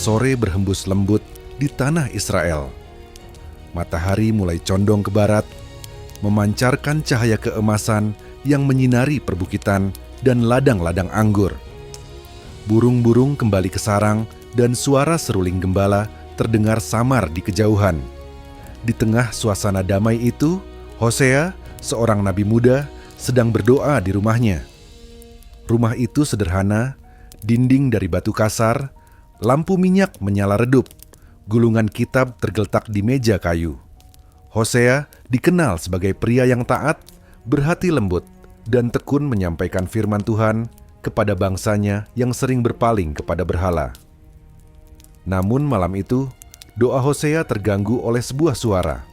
Sore berhembus lembut di tanah Israel. Matahari mulai condong ke barat, memancarkan cahaya keemasan yang menyinari perbukitan dan ladang-ladang anggur. Burung-burung kembali ke sarang dan suara seruling gembala terdengar samar di kejauhan. Di tengah suasana damai itu, Hosea, seorang nabi muda, sedang berdoa di rumahnya. Rumah itu sederhana, dinding dari batu kasar, lampu minyak menyala redup, gulungan kitab tergeletak di meja kayu. Hosea dikenal sebagai pria yang taat, berhati lembut, dan tekun menyampaikan firman Tuhan kepada bangsanya yang sering berpaling kepada berhala. Namun malam itu, doa Hosea terganggu oleh sebuah suara.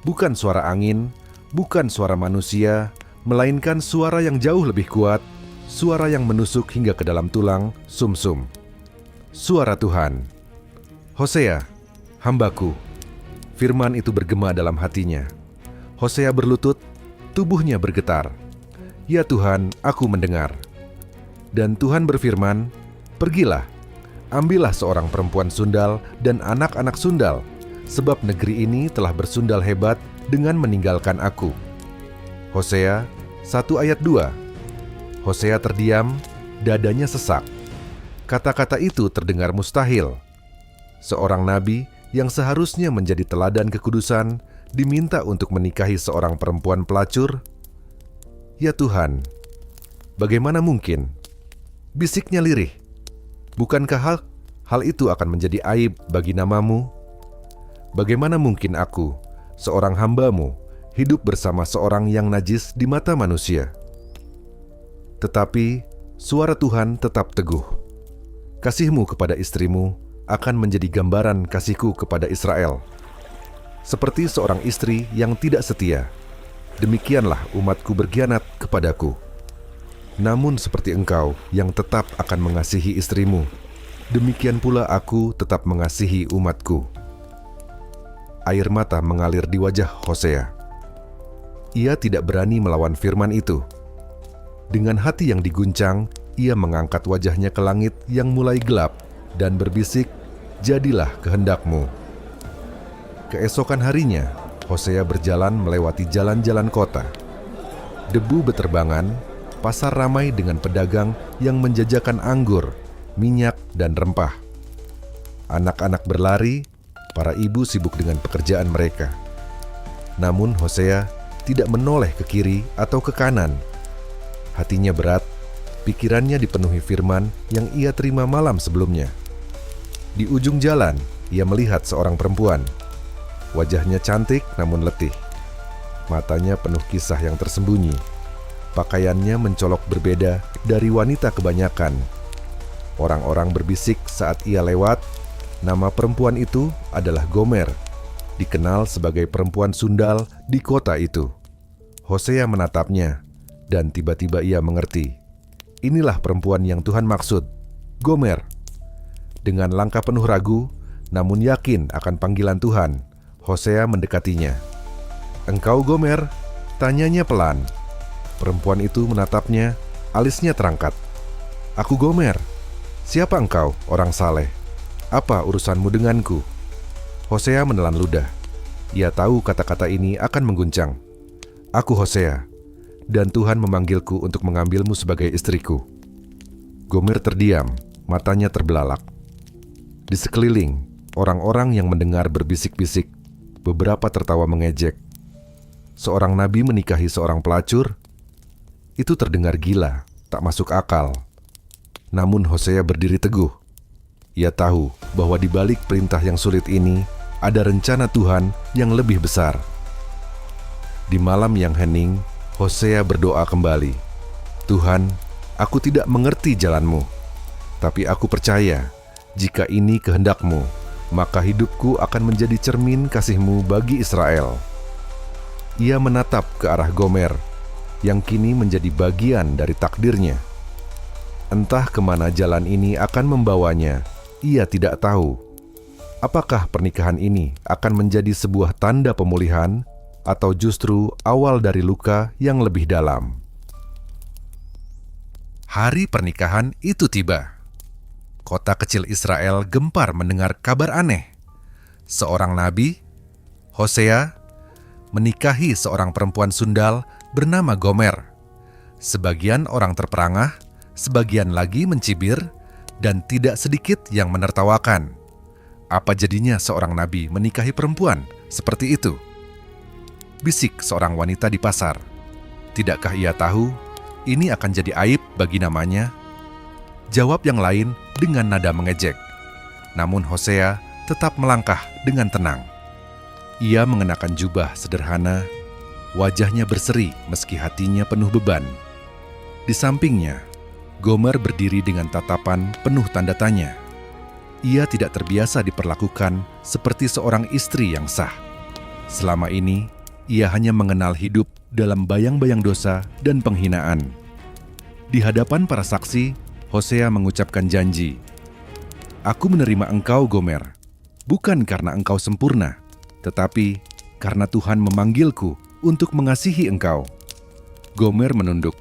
Bukan suara angin, bukan suara manusia, melainkan suara yang jauh lebih kuat, suara yang menusuk hingga ke dalam tulang sumsum. Suara Tuhan. Hosea, hambaku. Firman itu bergema dalam hatinya. Hosea berlutut, tubuhnya bergetar. Ya Tuhan, aku mendengar. Dan Tuhan berfirman, pergilah, ambillah seorang perempuan sundal dan anak-anak sundal, sebab negeri ini telah bersundal hebat dengan meninggalkan aku. Hosea 1 ayat 2. Hosea terdiam, dadanya sesak. Kata-kata itu terdengar mustahil. Seorang nabi yang seharusnya menjadi teladan kekudusan diminta untuk menikahi seorang perempuan pelacur. Ya Tuhan, bagaimana mungkin? Bisiknya lirih. Bukankah hal itu akan menjadi aib bagi namamu? Bagaimana mungkin aku, seorang hamba-Mu, hidup bersama seorang yang najis di mata manusia? Tetapi suara Tuhan tetap teguh. Kasih-Mu kepada istrimu akan menjadi gambaran kasih-Ku kepada Israel. Seperti seorang istri yang tidak setia, demikianlah umat-Ku berkhianat kepadaku. Namun seperti engkau yang tetap akan mengasihi istrimu, demikian pula aku tetap mengasihi umat-Ku. Air mata mengalir di wajah Hosea. Ia tidak berani melawan firman itu. Dengan hati yang diguncang, ia mengangkat wajahnya ke langit yang mulai gelap dan berbisik, jadilah kehendak-Mu. Keesokan harinya, Hosea berjalan melewati jalan-jalan kota. Debu beterbangan, pasar ramai dengan pedagang yang menjajakan anggur, minyak, dan rempah. Anak-anak berlari, para ibu sibuk dengan pekerjaan mereka. Namun Hosea tidak menoleh ke kiri atau ke kanan. Hatinya berat, pikirannya dipenuhi firman yang ia terima malam sebelumnya. Di ujung jalan, ia melihat seorang perempuan. Wajahnya cantik namun letih. Matanya penuh kisah yang tersembunyi. Pakaiannya mencolok berbeda dari wanita kebanyakan. Orang-orang berbisik saat ia lewat, nama perempuan itu adalah Gomer, dikenal sebagai perempuan sundal di kota itu. Hosea menatapnya, dan tiba-tiba ia mengerti. Inilah perempuan yang Tuhan maksud, Gomer. Dengan langkah penuh ragu, namun yakin akan panggilan Tuhan, Hosea mendekatinya. Engkau Gomer? Tanyanya pelan. Perempuan itu menatapnya, alisnya terangkat. Aku Gomer. Siapa engkau, orang saleh? Apa urusanmu denganku? Hosea menelan ludah. Ia tahu kata-kata ini akan mengguncang. Aku Hosea, dan Tuhan memanggilku untuk mengambilmu sebagai istriku. Gomer terdiam, matanya terbelalak. Di sekeliling, orang-orang yang mendengar berbisik-bisik, beberapa tertawa mengejek. Seorang nabi menikahi seorang pelacur? Itu terdengar gila, tak masuk akal. Namun Hosea berdiri teguh. Ia tahu bahwa di balik perintah yang sulit ini ada rencana Tuhan yang lebih besar. Di malam yang hening, Hosea berdoa kembali. Tuhan, aku tidak mengerti jalan-Mu, tapi aku percaya jika ini kehendak-Mu, maka hidupku akan menjadi cermin kasih-Mu bagi Israel. Ia menatap ke arah Gomer, yang kini menjadi bagian dari takdirnya. Entah kemana jalan ini akan membawanya, ia tidak tahu. Apakah pernikahan ini akan menjadi sebuah tanda pemulihan, atau justru awal dari luka yang lebih dalam? Hari pernikahan itu tiba. Kota kecil Israel gempar mendengar kabar aneh. Seorang nabi, Hosea, menikahi seorang perempuan sundal bernama Gomer. Sebagian orang terperangah, sebagian lagi mencibir, dan tidak sedikit yang menertawakan. Apa jadinya seorang nabi menikahi perempuan seperti itu? Bisik seorang wanita di pasar. Tidakkah ia tahu ini akan jadi aib bagi namanya? Jawab yang lain dengan nada mengejek. Namun Hosea tetap melangkah dengan tenang. Ia mengenakan jubah sederhana, wajahnya berseri meski hatinya penuh beban. Di sampingnya, Gomer berdiri dengan tatapan penuh tanda tanya. Ia tidak terbiasa diperlakukan seperti seorang istri yang sah. Selama ini, ia hanya mengenal hidup dalam bayang-bayang dosa dan penghinaan. Di hadapan para saksi, Hosea mengucapkan janji. Aku menerima engkau, Gomer, bukan karena engkau sempurna, tetapi karena Tuhan memanggilku untuk mengasihi engkau. Gomer menunduk.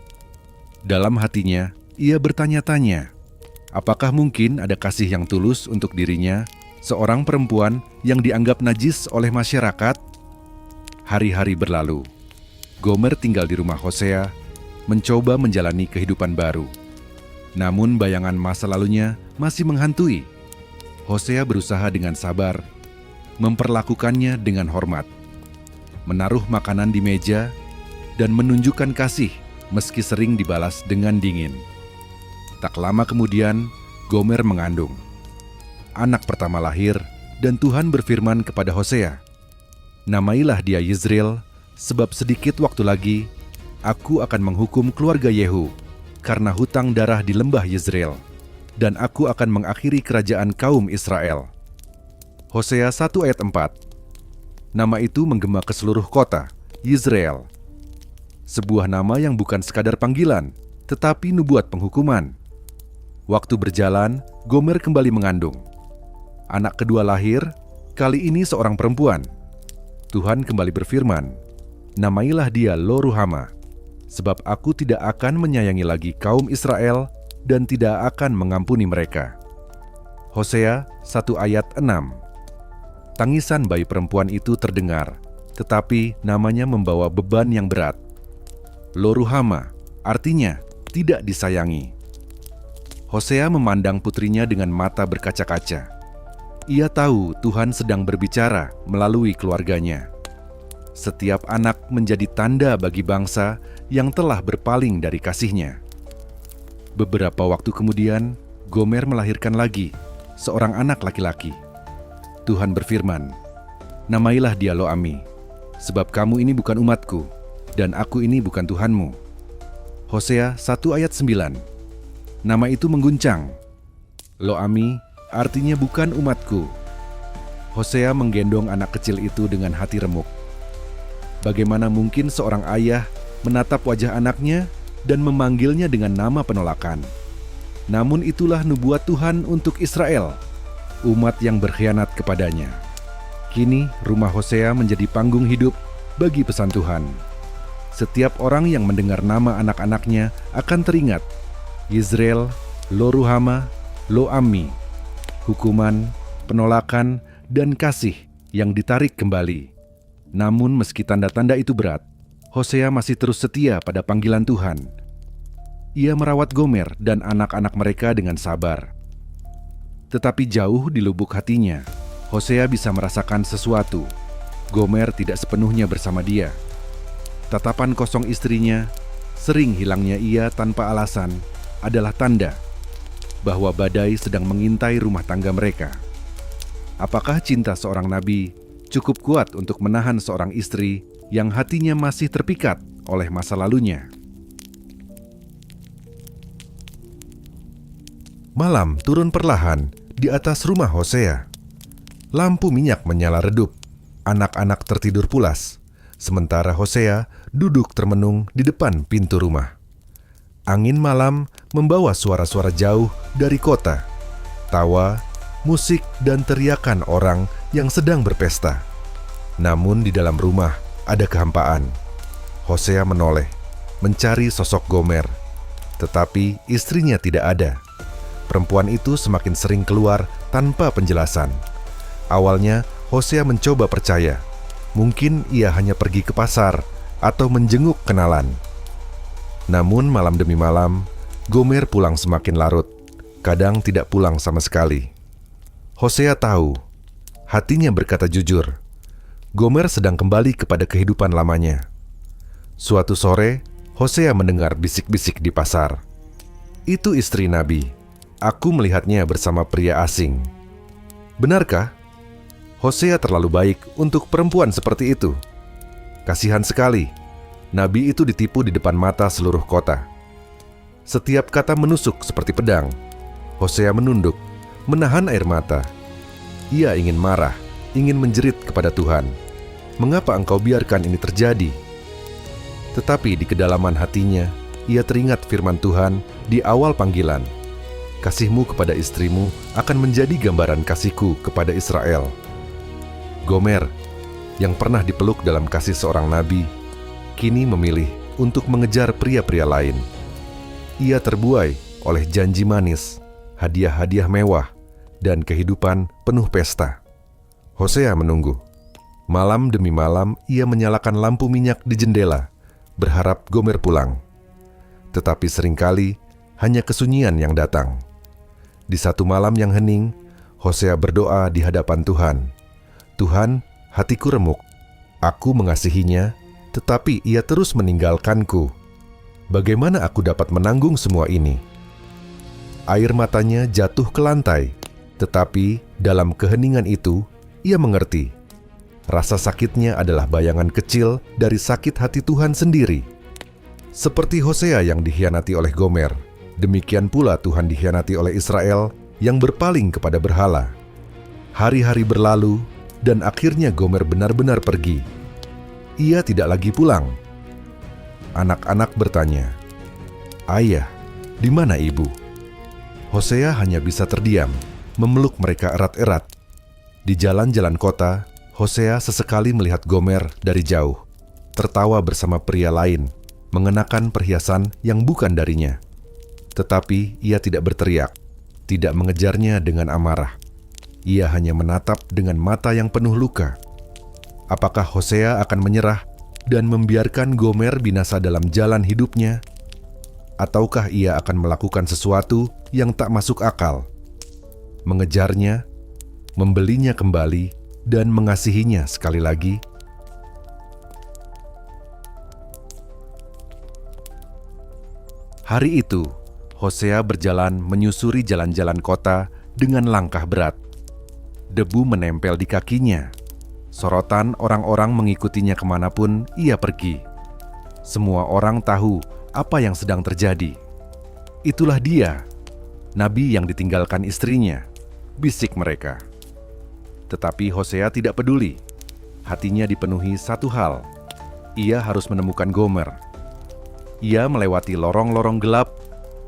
Dalam hatinya, ia bertanya-tanya, apakah mungkin ada kasih yang tulus untuk dirinya, seorang perempuan yang dianggap najis oleh masyarakat? Hari-hari berlalu. Gomer tinggal di rumah Hosea, mencoba menjalani kehidupan baru. Namun bayangan masa lalunya masih menghantui. Hosea berusaha dengan sabar, memperlakukannya dengan hormat, menaruh makanan di meja, dan menunjukkan kasih meski sering dibalas dengan dingin. Tak lama kemudian, Gomer mengandung. Anak pertama lahir, dan Tuhan berfirman kepada Hosea, "Namailah dia Yizreel, sebab sedikit waktu lagi, aku akan menghukum keluarga Yehu, karena hutang darah di lembah Yizreel, dan aku akan mengakhiri kerajaan kaum Israel." Hosea 1 ayat 4. Nama itu menggema ke seluruh kota, Yizreel. Sebuah nama yang bukan sekadar panggilan, tetapi nubuat penghukuman. Waktu berjalan, Gomer kembali mengandung. Anak kedua lahir, kali ini seorang perempuan. Tuhan kembali berfirman, "Namailah dia Lo-ruhama, sebab aku tidak akan menyayangi lagi kaum Israel dan tidak akan mengampuni mereka." Hosea 1 ayat 6. Tangisan bayi perempuan itu terdengar, tetapi namanya membawa beban yang berat. Lo-ruhama artinya tidak disayangi. Hosea memandang putrinya dengan mata berkaca-kaca. Ia tahu Tuhan sedang berbicara melalui keluarganya. Setiap anak menjadi tanda bagi bangsa yang telah berpaling dari kasihnya. Beberapa waktu kemudian, Gomer melahirkan lagi seorang anak laki-laki. Tuhan berfirman, "Namailah dia Lo-ami, sebab kamu ini bukan umatku, dan aku ini bukan Tuhanmu." Hosea 1 ayat 9. Nama itu mengguncang. Lo-ami artinya bukan umatku. Hosea menggendong anak kecil itu dengan hati remuk. Bagaimana mungkin seorang ayah menatap wajah anaknya dan memanggilnya dengan nama penolakan? Namun itulah nubuat Tuhan untuk Israel, umat yang berkhianat kepadanya. Kini rumah Hosea menjadi panggung hidup bagi pesan Tuhan. Setiap orang yang mendengar nama anak-anaknya akan teringat Yizreel, Lo-ruhama, Lo-ami, hukuman, penolakan, dan kasih yang ditarik kembali. Namun meski tanda-tanda itu berat, Hosea masih terus setia pada panggilan Tuhan. Ia merawat Gomer dan anak-anak mereka dengan sabar. Tetapi jauh di lubuk hatinya, Hosea bisa merasakan sesuatu. Gomer tidak sepenuhnya bersama dia. Tatapan kosong istrinya, sering hilangnya ia tanpa alasan, adalah tanda bahwa badai sedang mengintai rumah tangga mereka. Apakah cinta seorang nabi cukup kuat untuk menahan seorang istri yang hatinya masih terpikat oleh masa lalunya? Malam turun perlahan di atas rumah Hosea. Lampu minyak menyala redup. Anak-anak tertidur pulas, sementara Hosea duduk termenung di depan pintu rumah. Angin malam membawa suara-suara jauh dari kota. Tawa, musik, dan teriakan orang yang sedang berpesta. Namun di dalam rumah ada kehampaan. Hosea menoleh, mencari sosok Gomer. Tetapi istrinya tidak ada. Perempuan itu semakin sering keluar tanpa penjelasan. Awalnya, Hosea mencoba percaya. Mungkin ia hanya pergi ke pasar atau menjenguk kenalan. Namun malam demi malam, Gomer pulang semakin larut. Kadang tidak pulang sama sekali. Hosea tahu, hatinya berkata jujur. Gomer sedang kembali kepada kehidupan lamanya. Suatu sore, Hosea mendengar bisik-bisik di pasar. Itu istri Nabi. Aku melihatnya bersama pria asing. Benarkah? Hosea terlalu baik untuk perempuan seperti itu. Kasihan sekali. Nabi itu ditipu di depan mata seluruh kota. Setiap kata menusuk seperti pedang. Hosea menunduk, menahan air mata. Ia ingin marah, ingin menjerit kepada Tuhan. Mengapa engkau biarkan ini terjadi? Tetapi di kedalaman hatinya, ia teringat firman Tuhan di awal panggilan. Kasihmu kepada istrimu akan menjadi gambaran kasihku kepada Israel. Gomer, yang pernah dipeluk dalam kasih seorang nabi, kini memilih untuk mengejar pria-pria lain. Ia terbuai oleh janji manis, hadiah-hadiah mewah, dan kehidupan penuh pesta. Hosea menunggu. Malam demi malam ia menyalakan lampu minyak di jendela, berharap Gomer pulang. Tetapi seringkali hanya kesunyian yang datang. Di satu malam yang hening, Hosea berdoa di hadapan Tuhan. Tuhan, hatiku remuk. Aku mengasihinya, tetapi ia terus meninggalkanku. Bagaimana aku dapat menanggung semua ini? Air matanya jatuh ke lantai, tetapi dalam keheningan itu, ia mengerti. Rasa sakitnya adalah bayangan kecil dari sakit hati Tuhan sendiri. Seperti Hosea yang dikhianati oleh Gomer, demikian pula Tuhan dikhianati oleh Israel yang berpaling kepada berhala. Hari-hari berlalu, dan akhirnya Gomer benar-benar pergi. Ia tidak lagi pulang. Anak-anak bertanya, "Ayah, di mana ibu?" Hosea hanya bisa terdiam, memeluk mereka erat-erat. Di jalan-jalan kota, Hosea sesekali melihat Gomer dari jauh, tertawa bersama pria lain, mengenakan perhiasan yang bukan darinya. Tetapi ia tidak berteriak, tidak mengejarnya dengan amarah. Ia hanya menatap dengan mata yang penuh luka. Apakah Hosea akan menyerah dan membiarkan Gomer binasa dalam jalan hidupnya? Ataukah ia akan melakukan sesuatu yang tak masuk akal? Mengejarnya, membelinya kembali, dan mengasihinya sekali lagi? Hari itu, Hosea berjalan menyusuri jalan-jalan kota dengan langkah berat. Debu menempel di kakinya. Sorotan orang-orang mengikutinya kemanapun ia pergi. Semua orang tahu apa yang sedang terjadi. Itulah dia, nabi yang ditinggalkan istrinya, bisik mereka. Tetapi Hosea tidak peduli. Hatinya dipenuhi satu hal. Ia harus menemukan Gomer. Ia melewati lorong-lorong gelap,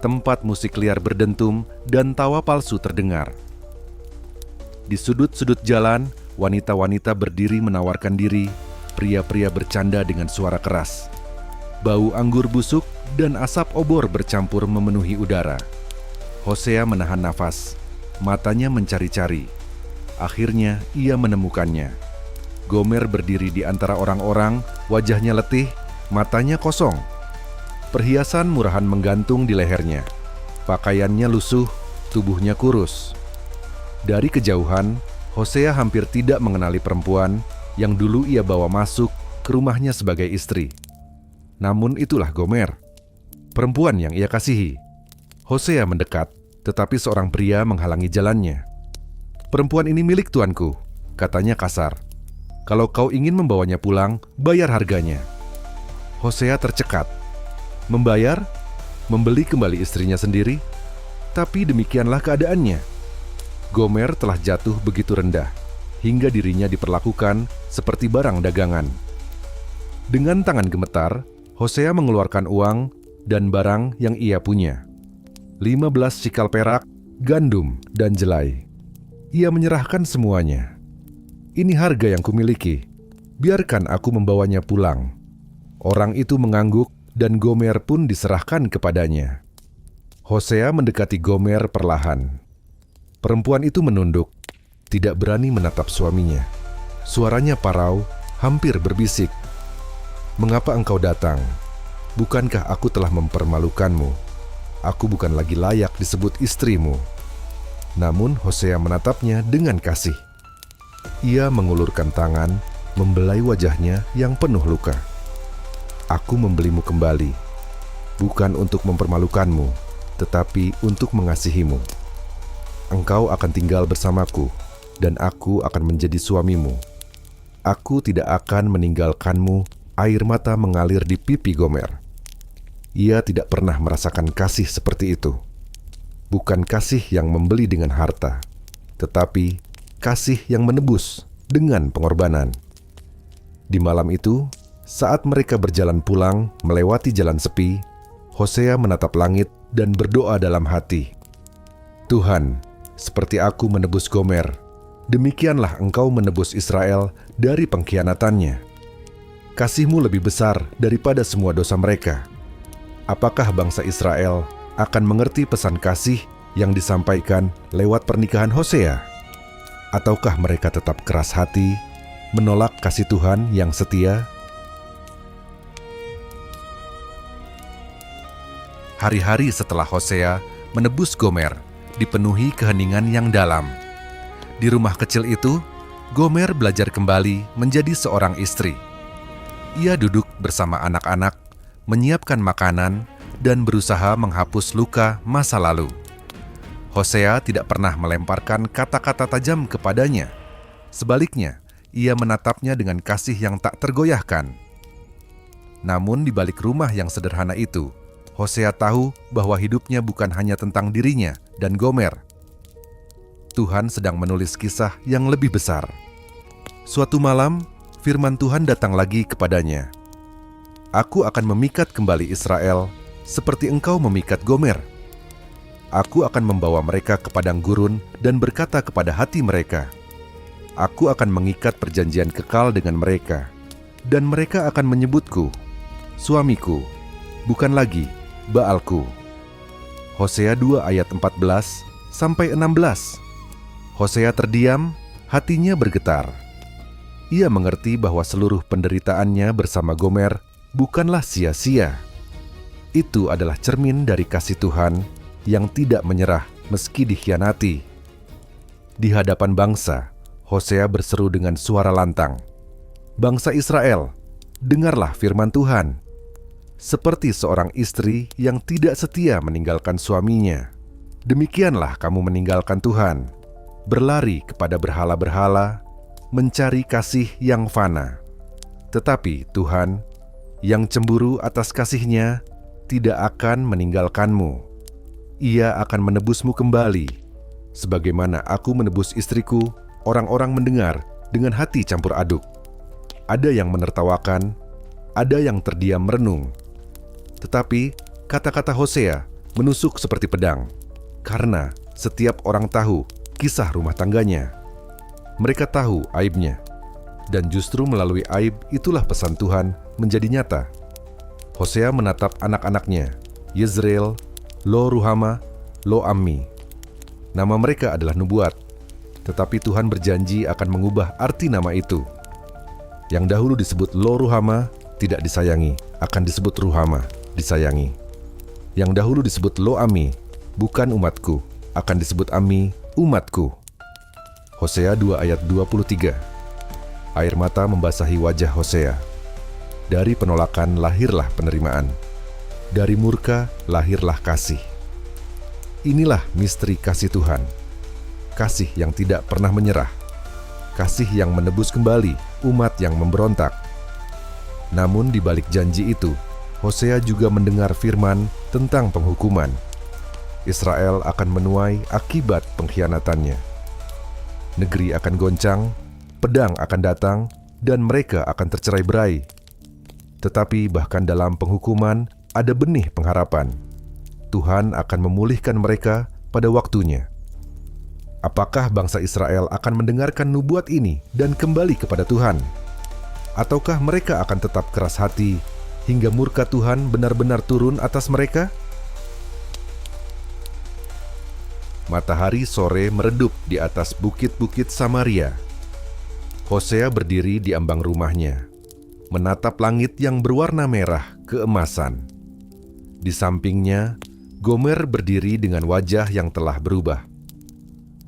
tempat musik liar berdentum dan tawa palsu terdengar. Di sudut-sudut jalan, wanita-wanita berdiri menawarkan diri, pria-pria bercanda dengan suara keras. Bau anggur busuk dan asap obor bercampur memenuhi udara. Hosea menahan nafas, matanya mencari-cari. Akhirnya ia menemukannya. Gomer berdiri di antara orang-orang, wajahnya letih, matanya kosong. Perhiasan murahan menggantung di lehernya. Pakaiannya lusuh, tubuhnya kurus. Dari kejauhan, Hosea hampir tidak mengenali perempuan yang dulu ia bawa masuk ke rumahnya sebagai istri. Namun itulah Gomer, perempuan yang ia kasihi. Hosea mendekat, tetapi seorang pria menghalangi jalannya. "Perempuan ini milik tuanku," katanya kasar. "Kalau kau ingin membawanya pulang, bayar harganya." Hosea tercekat. Membayar? Membeli kembali istrinya sendiri? Tapi demikianlah keadaannya. Gomer telah jatuh begitu rendah, hingga dirinya diperlakukan seperti barang dagangan. Dengan tangan gemetar, Hosea mengeluarkan uang dan barang yang ia punya. 15 sikal perak, gandum, dan jelai. Ia menyerahkan semuanya. "Ini harga yang kumiliki. Biarkan aku membawanya pulang." Orang itu mengangguk, dan Gomer pun diserahkan kepadanya. Hosea mendekati Gomer perlahan. Perempuan itu menunduk, tidak berani menatap suaminya. Suaranya parau, hampir berbisik. "Mengapa engkau datang? Bukankah aku telah mempermalukanmu? Aku bukan lagi layak disebut istrimu." Namun Hosea menatapnya dengan kasih. Ia mengulurkan tangan, membelai wajahnya yang penuh luka. "Aku membelimu kembali, bukan untuk mempermalukanmu, tetapi untuk mengasihimu. Engkau akan tinggal bersamaku, dan aku akan menjadi suamimu. Aku tidak akan meninggalkanmu." Air mata mengalir di pipi Gomer. Ia tidak pernah merasakan kasih seperti itu. Bukan kasih yang membeli dengan harta, tetapi kasih yang menebus dengan pengorbanan. Di malam itu, saat mereka berjalan pulang melewati jalan sepi, Hosea menatap langit dan berdoa dalam hati, "Tuhan, seperti aku menebus Gomer, demikianlah Engkau menebus Israel dari pengkhianatannya. Kasih-Mu lebih besar daripada semua dosa mereka. Apakah bangsa Israel akan mengerti pesan kasih yang disampaikan lewat pernikahan Hosea? Ataukah mereka tetap keras hati, menolak kasih Tuhan yang setia?" Hari-hari setelah Hosea menebus Gomer dipenuhi keheningan yang dalam. Di rumah kecil itu, Gomer belajar kembali menjadi seorang istri. Ia duduk bersama anak-anak, menyiapkan makanan, dan berusaha menghapus luka masa lalu. Hosea tidak pernah melemparkan kata-kata tajam kepadanya. Sebaliknya, ia menatapnya dengan kasih yang tak tergoyahkan. Namun di balik rumah yang sederhana itu, Hosea tahu bahwa hidupnya bukan hanya tentang dirinya dan Gomer. Tuhan sedang menulis kisah yang lebih besar. Suatu malam, firman Tuhan datang lagi kepadanya. "Aku akan memikat kembali Israel seperti engkau memikat Gomer. Aku akan membawa mereka ke padang gurun dan berkata kepada hati mereka, Aku akan mengikat perjanjian kekal dengan mereka, dan mereka akan menyebutku, suamiku, bukan lagi Baalku." Hosea 2 ayat 14-16. Hosea terdiam, hatinya bergetar. Ia mengerti bahwa seluruh penderitaannya bersama Gomer bukanlah sia-sia. Itu adalah cermin dari kasih Tuhan yang tidak menyerah meski dikhianati. Di hadapan bangsa, Hosea berseru dengan suara lantang, "Bangsa Israel, dengarlah firman Tuhan. Seperti seorang istri yang tidak setia meninggalkan suaminya, demikianlah kamu meninggalkan Tuhan, berlari kepada berhala-berhala, mencari kasih yang fana. Tetapi Tuhan, yang cemburu atas kasih-Nya, tidak akan meninggalkanmu. Ia akan menebusmu kembali, sebagaimana aku menebus istriku." Orang-orang mendengar dengan hati campur aduk. Ada yang menertawakan, ada yang terdiam merenung. Tetapi kata-kata Hosea menusuk seperti pedang, karena setiap orang tahu kisah rumah tangganya. Mereka tahu aibnya, dan justru melalui aib itulah pesan Tuhan menjadi nyata. Hosea menatap anak-anaknya, Yezreel, Lo-Ruhama, Lo-Ammi. Nama mereka adalah nubuat, tetapi Tuhan berjanji akan mengubah arti nama itu. Yang dahulu disebut Lo-Ruhama tidak disayangi, akan disebut Ruhama, disayangi. Yang dahulu disebut Lo-Ammi, bukan umatku, akan disebut Ammi, umatku. Hosea 2 ayat 23. Air mata membasahi wajah Hosea. Dari penolakan lahirlah penerimaan. Dari murka lahirlah kasih. Inilah misteri kasih Tuhan. Kasih yang tidak pernah menyerah. Kasih yang menebus kembali umat yang memberontak. Namun di balik janji itu, Hosea juga mendengar firman tentang penghukuman. Israel akan menuai akibat pengkhianatannya. Negeri akan goncang, pedang akan datang, dan mereka akan tercerai-berai. Tetapi bahkan dalam penghukuman ada benih pengharapan. Tuhan akan memulihkan mereka pada waktunya. Apakah bangsa Israel akan mendengarkan nubuat ini dan kembali kepada Tuhan? Ataukah mereka akan tetap keras hati hingga murka Tuhan benar-benar turun atas mereka? matahari sore meredup di atas bukit-bukit Samaria. Hosea berdiri di ambang rumahnya, menatap langit yang berwarna merah keemasan. Di sampingnya, Gomer berdiri dengan wajah yang telah berubah.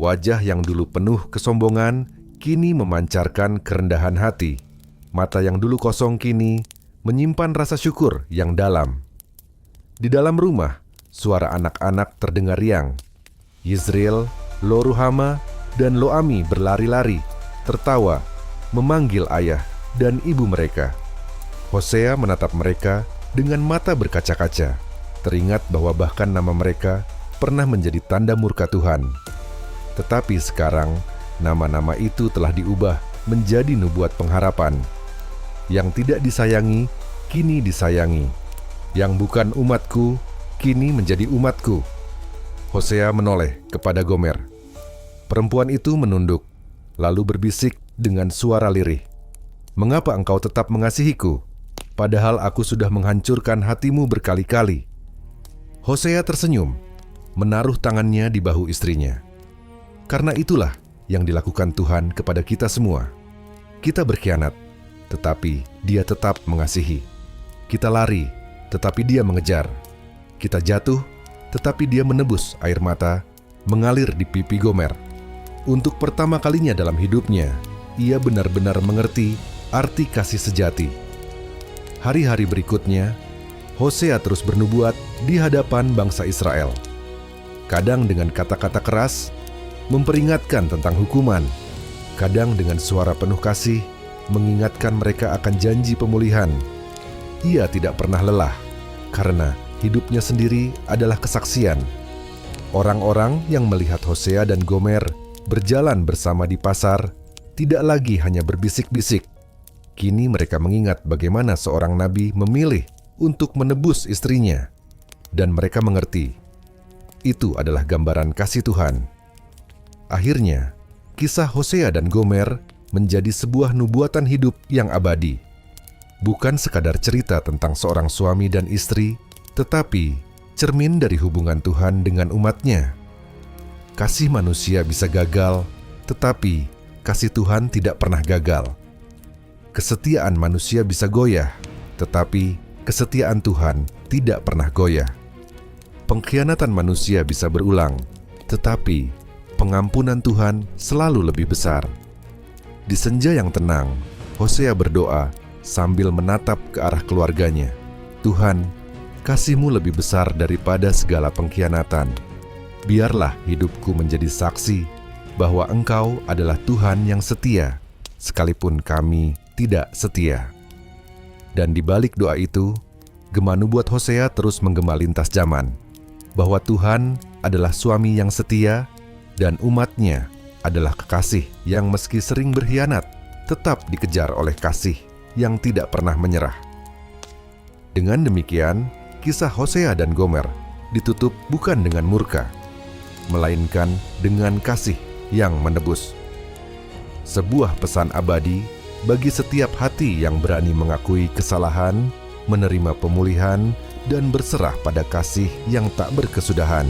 Wajah yang dulu penuh kesombongan, kini memancarkan kerendahan hati. Mata yang dulu kosong kini menyimpan rasa syukur yang dalam. Di dalam rumah, suara anak-anak terdengar riang. Yizriel, Lo-Ruhama, dan Lo-Ami berlari-lari, tertawa, memanggil ayah dan ibu mereka. Hosea menatap mereka dengan mata berkaca-kaca, teringat bahwa bahkan nama mereka pernah menjadi tanda murka Tuhan. Tetapi sekarang, nama-nama itu telah diubah menjadi nubuat pengharapan. Yang tidak disayangi, kini disayangi. Yang bukan umatku, kini menjadi umatku. Hosea menoleh kepada Gomer. Perempuan itu menunduk, lalu berbisik dengan suara lirih. "Mengapa engkau tetap mengasihiku, padahal aku sudah menghancurkan hatimu berkali-kali?" Hosea tersenyum, menaruh tangannya di bahu istrinya. Karena itulah yang dilakukan Tuhan kepada kita semua. Kita berkhianat, tetapi Dia tetap mengasihi. Kita lari, tetapi Dia mengejar. Kita jatuh, tetapi Dia menebus air mata mengalir di pipi Gomer. Untuk pertama kalinya dalam hidupnya, ia benar-benar mengerti arti kasih sejati. Hari-hari berikutnya, Hosea terus bernubuat di hadapan bangsa Israel. Kadang dengan kata-kata keras, memperingatkan tentang hukuman. Kadang dengan suara penuh kasih, mengingatkan mereka akan janji pemulihan. Ia tidak pernah lelah, karena hidupnya sendiri adalah kesaksian. Orang-orang yang melihat Hosea dan Gomer berjalan bersama di pasar tidak lagi hanya berbisik-bisik. Kini mereka mengingat bagaimana seorang nabi memilih untuk menebus istrinya. Dan mereka mengerti, itu adalah gambaran kasih Tuhan. Akhirnya, kisah Hosea dan Gomer menjadi sebuah nubuatan hidup yang abadi. Bukan sekadar cerita tentang seorang suami dan istri, tetapi cermin dari hubungan Tuhan dengan umatnya. Kasih manusia bisa gagal, tetapi kasih Tuhan tidak pernah gagal. Kesetiaan manusia bisa goyah, tetapi kesetiaan Tuhan tidak pernah goyah. Pengkhianatan manusia bisa berulang, tetapi pengampunan Tuhan selalu lebih besar. Di senja yang tenang, Hosea berdoa sambil menatap ke arah keluarganya. "Tuhan, kasih-Mu lebih besar daripada segala pengkhianatan. Biarlah hidupku menjadi saksi bahwa Engkau adalah Tuhan yang setia, sekalipun kami tidak setia." Dan di balik doa itu, gema nubuat Hosea terus menggema lintas zaman, bahwa Tuhan adalah suami yang setia dan umatnya adalah kekasih yang meski sering berkhianat, tetap dikejar oleh kasih yang tidak pernah menyerah. Dengan demikian, kisah Hosea dan Gomer ditutup bukan dengan murka, melainkan dengan kasih yang menebus. Sebuah pesan abadi bagi setiap hati yang berani mengakui kesalahan, menerima pemulihan, dan berserah pada kasih yang tak berkesudahan.